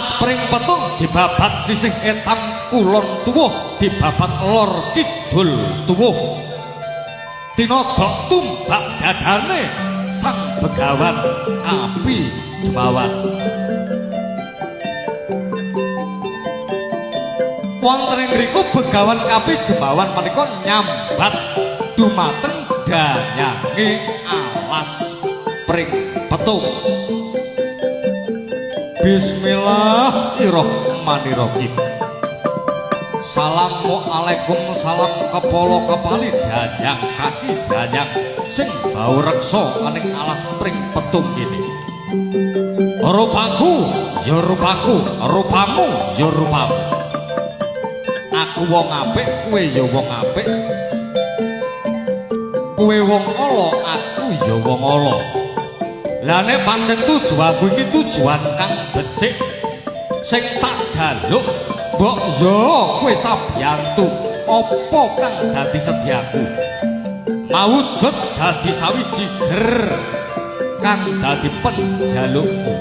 alas pring petung dibabat sisih etan kulon tuwuh dibabat lor kidul tuwuh tinodok tumbak dadane sang begawan api Jemawan wonten ing mriku begawan kapi Jemawan menika nyambat dumateng danyange alas pring petung. Bismillahirrahmanirrahim. Assalamualaikum salam kepala kepali danyang kaki danyang sing bau reksa aning alas pring petung kene. Rupaku ya rupaku, rupamu ya rupamu. Aku wong apik, kowe ya wong apik. Kowe wong ala, aku ya wong ala. Lah nek pancen tujuanku iki tujuan kang becik sing tak jaluk mbok yo kowe sabiyantu apa kang dadi sediaku mawujud dadi sawiji ger kang dadi penjalukku